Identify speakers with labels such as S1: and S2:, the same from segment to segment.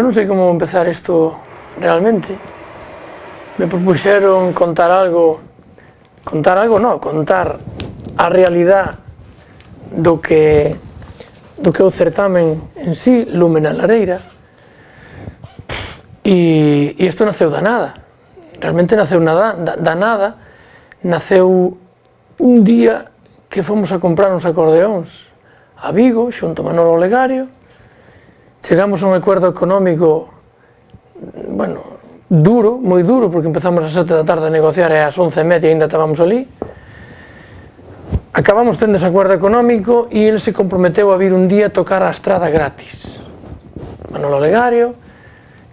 S1: non sei como empezar isto realmente. Me propuxeron contar a realidade do que é o certamen en sí, Lume na Lareira, e isto naceu da nada, realmente naceu da nada, naceu un día que fomos a comprar uns acordeóns a Vigo, xunto a Manolo Olegario. Chegamos a un acordo económico, bueno, duro, moi duro, porque empezamos ás 7 da tarde a negociar e ás 11:30 ainda estábamos ali. Acabamos tendo ese acordo económico e ele se comprometeu a vir un día a tocar a estrada gratis. Manolo Olegario,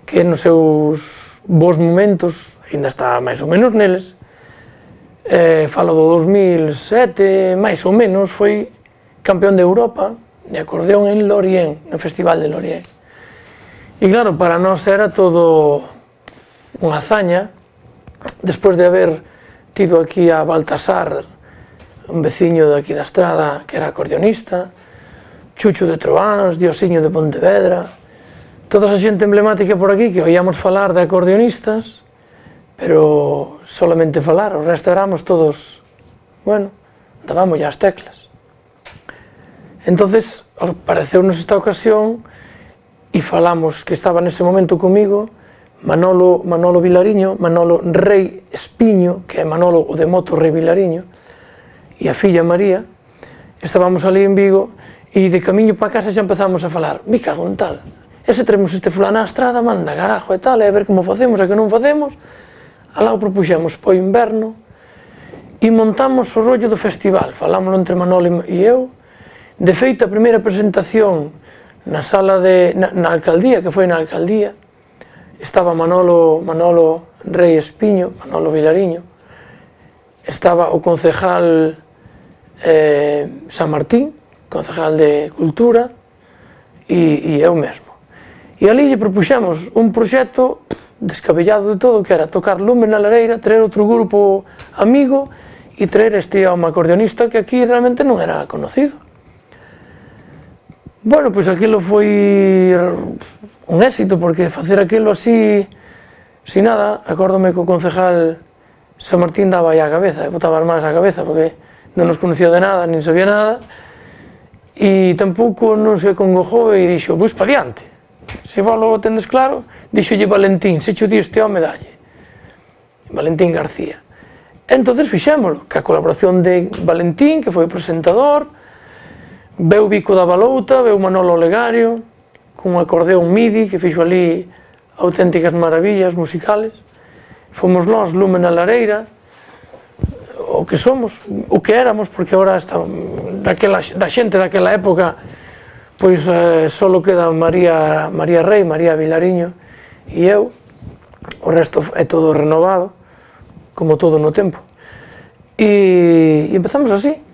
S1: que nos seus bons momentos, ainda está máis ou menos neles, falo do 2007, máis ou menos, foi campeón de Europa de acordeón en Lorient, no Festival de Lorient. E claro, para nós era todo unha hazaña, despois de haber tido aquí a Baltasar, un veciño de aquí da estrada que era acordeonista, Chucho de Troáns, Diosiño de Pontevedra, toda esa xente emblemática por aquí que oíamos falar de acordeonistas, pero solamente falar, o resto éramos todos, bueno, dábamos as teclas. Entonces, apareceunos esta ocasión e falamos que estaba nese momento comigo Manolo Vilariño, Manolo Rei Espiño, que é Manolo o de Moto Rei Vilariño, e a filla María. Estábamos ali en Vigo e de camiño para casa xa empezamos a falar, me cago en tal, ese tremos este fulano á estrada, manda carajo e tal, e a ver como facemos e que non facemos. Alá o propuxemos para o inverno e montamos o rollo do festival, falámoslo entre Manolo e eu. De feito, a primeira presentación na sala na alcaldía, que foi na alcaldía, estaba Manolo Rei Espiño, Manolo Vilariño, estaba o concejal San Martín, concejal de Cultura, e eu mesmo. E ali lle propuxemos un proxecto descabellado de todo, que era tocar Lume na Lareira, traer outro grupo amigo e traer este home acordeonista que aquí realmente non era conocido. Bueno, pois aquilo foi un éxito, porque facer aquilo así, sin nada, acórdome que o concejal San Martín daba aí a cabeza, botaba as manos á cabeza, porque non nos conocía de nada, nin sabía nada, e tampouco non se congojou e dixo, pois pa diante, se vos lo tendes claro, dixolle Valentín, se cho di este home dalle, Valentín García. Entonces fixémolo, que a colaboración de Valentín, que foi o presentador, veu Vico da Balouta, veu Manolo Olegario, cun acordeón MIDI que fixo ali auténticas maravillas musicales. Fomos nós, Lume na Lareira, o que somos, o que éramos, porque agora da xente daquela época, pois só queda María Rei, María Vilariño e eu, o resto é todo renovado, como todo no tempo. E empezamos así.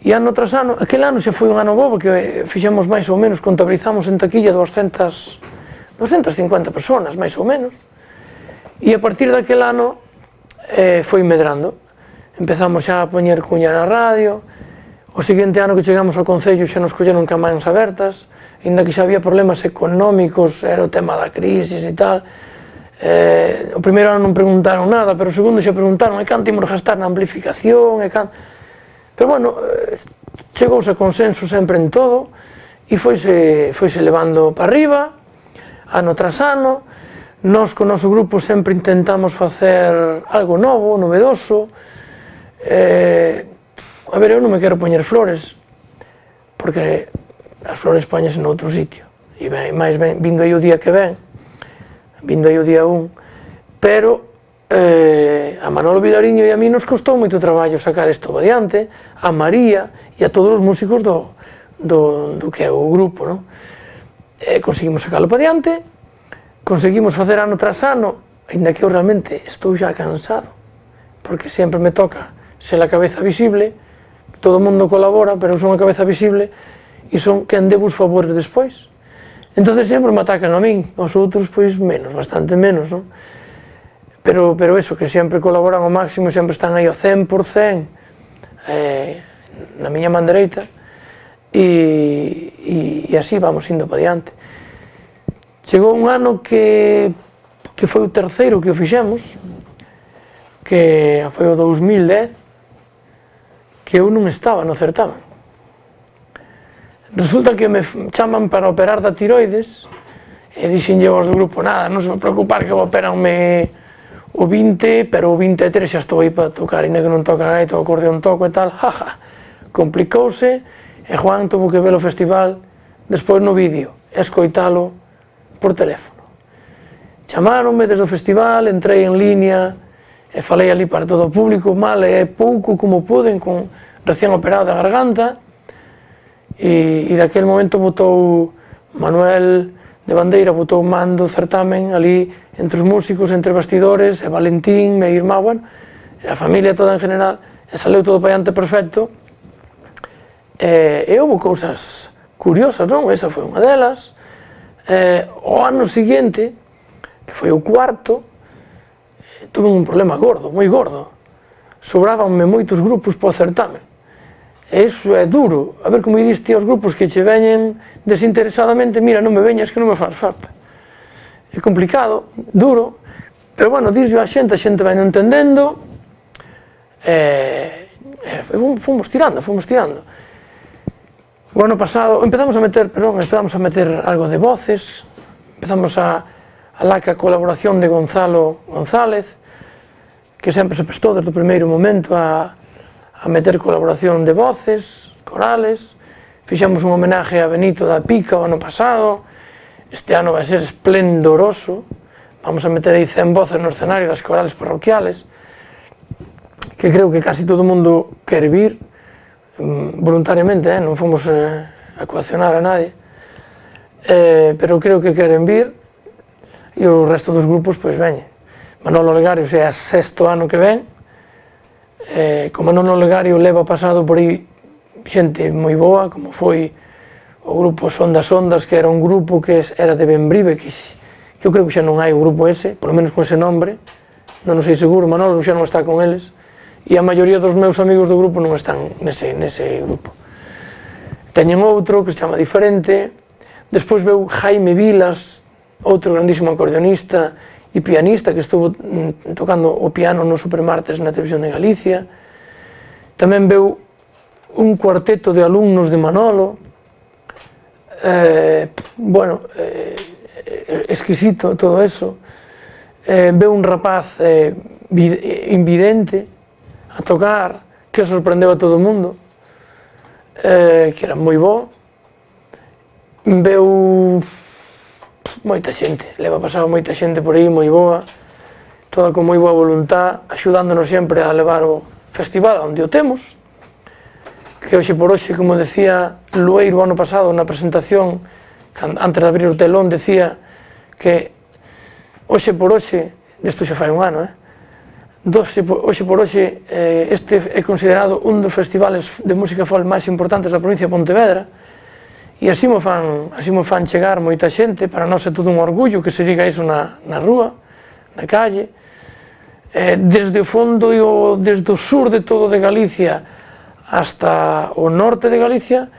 S1: E ano tras ano, aquel ano xa foi un ano bo, porque fixemos máis ou menos, contabilizamos en taquilla 250 personas, máis ou menos. E a partir daquel ano foi medrando. Empezamos xa a poñer cuña na radio. O seguinte ano que chegamos ao Concello xa nos colleron camans abertas, ainda que xa había problemas económicos, era o tema da crisis e tal. O primeiro ano non preguntaron nada, pero o segundo xa preguntaron e canto imos gastar na amplificación, e canto... Pero bueno, chegouse a consenso sempre en todo e foise levando para arriba, ano tras ano. Nós co noso grupo sempre intentamos facer algo novo, novedoso. A ver, eu non me quero poñer flores, porque as flores poñese noutro sitio, e máis ben, vindo aí o día que ven, vindo aí o día 1, pero a Manolo Vilariño e a mí nos costou moito traballo sacar isto adiante, a María e a todos os músicos do que é o grupo, non? Conseguimos sacarlo para adiante, conseguimos facer ano tras ano, ainda que eu realmente estou xa cansado, porque sempre me toca ser a cabeza visible, todo o mundo colabora, pero eu son a cabeza visible e son quen debo os favores despois. Entonces sempre me atacan a min, aos outros pois menos, bastante menos, non? Pero eso, que sempre colaboran ao máximo, sempre están aí ao 100%, na miña man dereita, e así vamos indo para diante. Chegou un ano que foi o terceiro que o fixemos, que foi o 2010, que eu non estaba no certamen. Resulta que me chaman para operar da tiroides e dixenlle aos do grupo, nada, non se vai preocupar que operanme o 20, pero o 23 xa estou aí para tocar, ainda que non toca gaita, o acordeón toco e tal, jaja. Complicouse e Juan tuvo que ver o festival despois no vídeo e escoitalo por teléfono. Chamaronme desde o festival, entrei en línea e falei ali para todo o público, mal e pouco como puden, con recién operado da garganta, e daquele momento botou Manuel de Bandeira, botou mando certamen ali entre os músicos, entre bastidores, e Valentín, meu irmão, bueno, e a familia toda en general, e saleu todo para diante perfecto, e houve cousas curiosas, non? Esa foi unha delas. O ano seguinte, que foi o cuarto, tuve un problema gordo, moi gordo. Sobrábanme moitos grupos para o certamen. E iso é duro. A ver como diste aos grupos que che veñen desinteresadamente, mira, non me veñas que non me faz falta. É complicado, duro, pero bueno, dixo a xente vai non entendendo, fomos tirando. O ano pasado empezamos a meter algo de voces, empezamos a laca colaboración de Gonzalo González, que sempre se prestou desde o primeiro momento a meter colaboración de voces, corales. Fixemos un homenaje a Benito da Pica o ano pasado, este ano vai ser esplendoroso, vamos a meter aí 100 voces no escenario das corales parroquiales, que creo que casi todo o mundo quere vir, voluntariamente, non fomos a coaccionar a nadie, pero creo que queren vir, e o resto dos grupos pois veñen. Manolo Olegario xa é o sexto ano que ven, como Manolo Olegario leva pasado por aí xente moi boa, como foi o grupo Son das Ondas, que era un grupo que era de Benbrive, que eu creo que xa non hai o grupo ese, polo menos con ese nombre, non sei seguro, Manolo xa non está con eles, e a maioría dos meus amigos do grupo non están nese grupo. Teñen outro que se chama Diferente, despois veu Jaime Vilas, outro grandísimo acordeonista e pianista que estuvo tocando o piano no Supermartes na Televisión de Galicia. Tamén veu un cuarteto de alumnos de Manolo, bueno, exquisito todo eso. Veu un rapaz invidente a tocar, que sorprendeu a todo o mundo, que era moi bo. Veu moita xente, leva pasado moita xente por aí moi boa, toda con moi boa voluntad, axudándonos sempre a levar o festival onde o temos, que hoxe por hoxe, como decía Lueiro ano pasado na presentación, antes de abrir o telón, decía que hoxe por hoxe, isto xa fai un ano, hoxe por hoxe este é considerado un dos festivales de música folk máis importantes da provincia de Pontevedra, e así mo fan chegar moita xente. Para nós é todo un orgullo que se diga iso na rúa, na calle, desde o fondo e desde o sur de todo de Galicia hasta o norte de Galicia,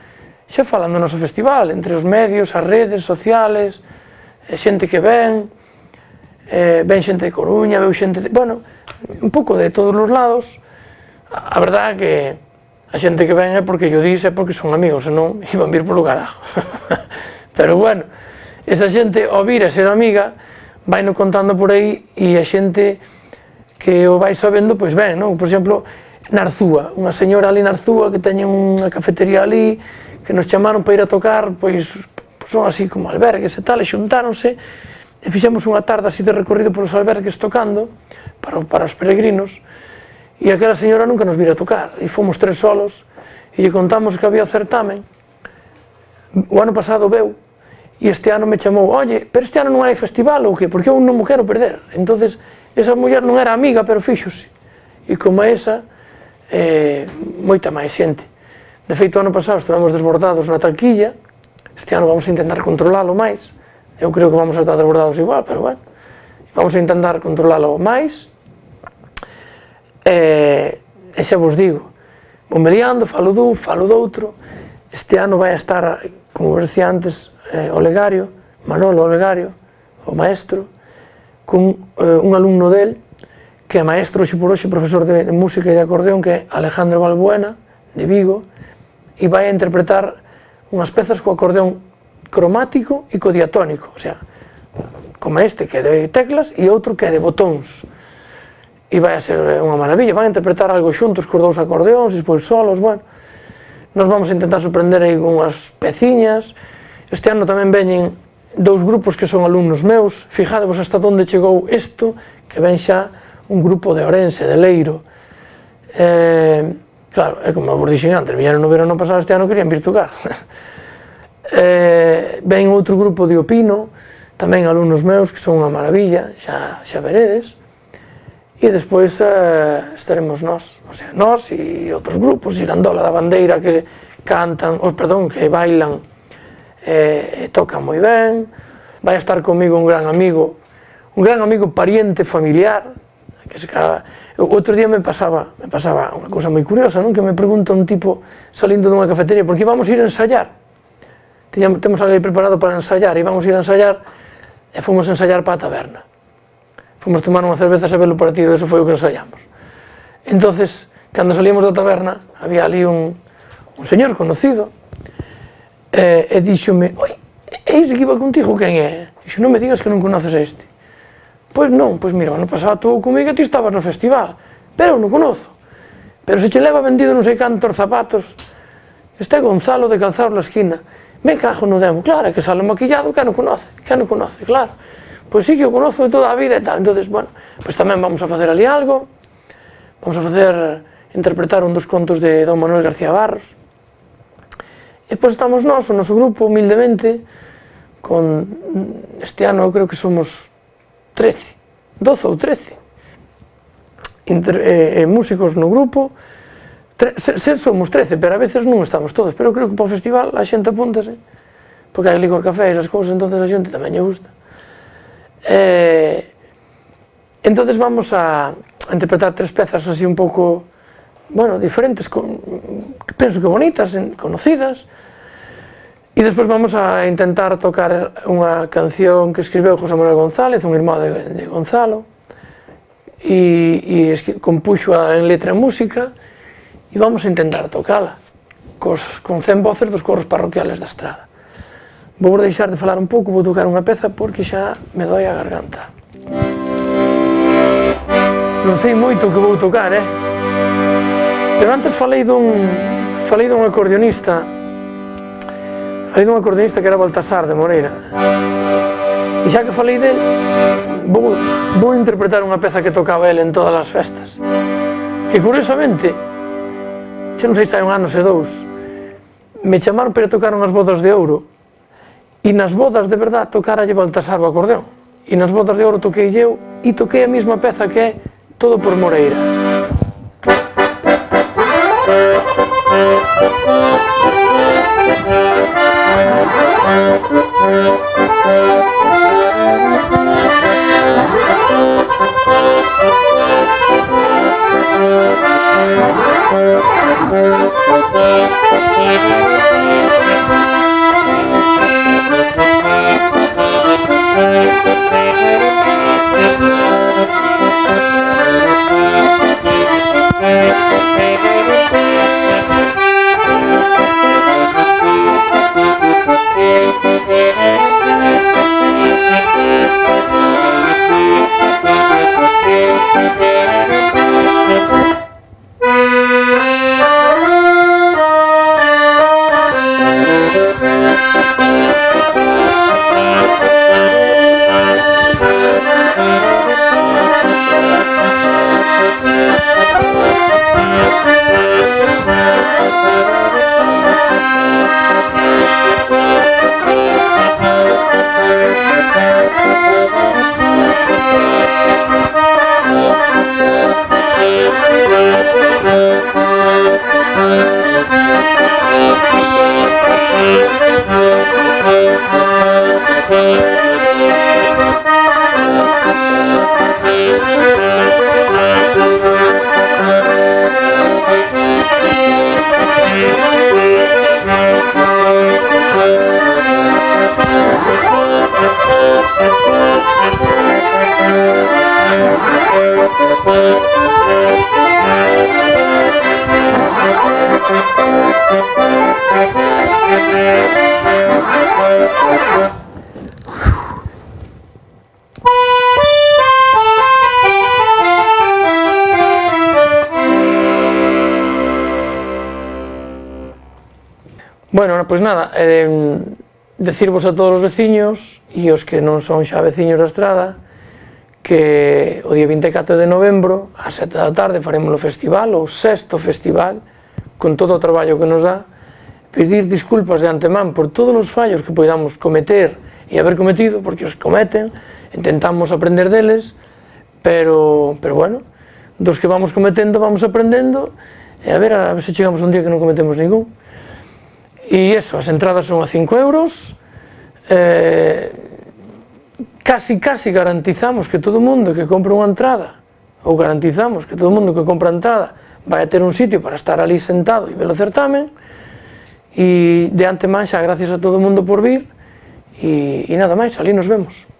S1: xa falan do noso festival, entre os medios, as redes sociales, xente que ven xente de Coruña, veu xente de, bueno, un pouco de todos os lados. A verdade é que a xente que ven é porque yo dís, é porque son amigos, senón iban vir polo carajo. Pero bueno, esa xente ao vir a ser amiga vai no contando por aí, e a xente que o vai sabendo, pois ben, non? Por exemplo, Narzúa, unha señora ali Narzúa que teñen unha cafetería ali, que nos chamaron para ir a tocar, pois son así como albergues e tal, e xuntáronse, e fixemos unha tarde así de recorrido polos albergues tocando para os peregrinos. E aquela señora nunca nos vira a tocar, e fomos 3 solos, e lle contamos que había o certamen. O ano pasado veu, e este ano me chamou, oye, pero este ano non hai festival ou que, porque eu non me quero perder. Entonces, esa muller non era amiga, pero fíxose. E como esa, moita máis xente. De feito, o ano pasado estivemos desbordados na taquilla, este ano vamos a intentar controlalo máis. Eu creo que vamos a estar desbordados igual, pero bueno, vamos a intentar controlalo máis. E xa vos digo, vou mediando, falo dun, falo doutro. Este ano vai estar, como vos decía antes, Olegario, Manolo Olegario, o maestro, con un alumno del, que é maestro hoxe por hoxe, profesor de música e de acordeón, que é Alejandro Balbuena, de Vigo, e vai a interpretar unhas pezas co acordeón cromático e co diatónico, o sea, como este que é de teclas e outro que é de botóns, e vai a ser unha maravilla, van a interpretar algo xuntos cos dous acordeóns, e despois solos, bueno, nos vamos a intentar sorprender aí con unhas peciñas. Este ano tamén veñen dous grupos que son alumnos meus, fijadevos hasta onde chegou isto, que ven xa un grupo de Ourense, de Leiro. Claro, é como vos dixen antes, viñeron no verano pasado, este ano querían vir tocar. Ven outro grupo de Opino, tamén alumnos meus, que son unha maravilla, xa veredes. E despois estaremos nós, o sea, nós e outros grupos, Irandola da Bandeira, que cantan, que bailan, tocan moi ben. Vai a estar comigo un gran amigo pariente familiar, que se caga. Outro día me pasaba unha cousa moi curiosa, non? Que me pregunta un tipo salindo dunha cafetería, porque íbamos a ir a ensayar, temos algo preparado para ensayar, íbamos a ir a ensayar e fomos a ensayar para a taberna, fomos tomar unha cerveza a ver o partido, eso foi o que ensayamos. Entonces, cando salíamos da taberna, había ali un señor conocido, e díxome: oi, é ese que iba contigo, quen é? Dixo: non me digas que non conoces a este. Pois non, pois mira, ano pasado tú comigo e ti estabas no festival, pero eu non conozo. Pero se che leva vendido non sei cantos zapatos, este é Gonzalo de Calzados la Esquina. Me cajo no demo, claro, é que sale maquillado, que non conoce, claro. Pois sí que o conozo de toda a vida e tal. Entonces, bueno, pois tamén vamos a facer ali algo, vamos a interpretar un dos contos de Don Manuel García Barros. E pois estamos nós, o noso grupo, humildemente, con este ano eu creo que somos 12 ou 13 músicos no grupo. Somos 13, pero a veces non estamos todos, pero creo que para o festival a xente apúntase, porque hai licor café e esas cousas, entonces a xente tamén lle gusta. Entonces vamos a interpretar 3 pezas así un pouco, bueno, diferentes, que penso que bonitas, conocidas. E despois vamos a intentar tocar unha canción que escribeu José Manuel González, un irmão de Gonzalo, e compuxo en letra e música, e vamos a intentar tocala con 100 voces dos coros parroquiales da Estrada. Vou deixar de falar un pouco, vou tocar unha peza porque xa me doi a garganta. Non sei moito o que vou tocar, pero antes falei dun acordeonista que era Baltasar de Moreira, e xa que falei del, vou interpretar unha peza que tocaba el en todas as festas, que curiosamente, xa non sei se hai un ano se dous, me chamaron para tocar unhas bodas de ouro, e nas bodas de verdad tocaralle Baltasar o acordeón, e nas bodas de ouro toquei eu, e toquei a mesma peza que é Todo por Moreira. Bueno, pois nada, decirvos a todos os veciños e os que non son xa veciños da Estrada que o día 24 de novembro ás 7 da tarde faremos o festival, o sexto festival, con todo o traballo que nos dá. Pedir disculpas de antemán por todos os fallos que podamos cometer e haber cometido, porque os cometen, intentamos aprender deles, pero bueno, dos que vamos cometendo vamos aprendendo e a ver se chegamos un día que non cometemos ningún. E iso, as entradas son a 5 euros, casi garantizamos que todo o mundo que compra unha entrada, ou garantizamos que todo o mundo que compra a entrada vai a ter un sitio para estar ali sentado e ver o certamen, e de antemán xa gracias a todo o mundo por vir, e nada máis, ali nos vemos.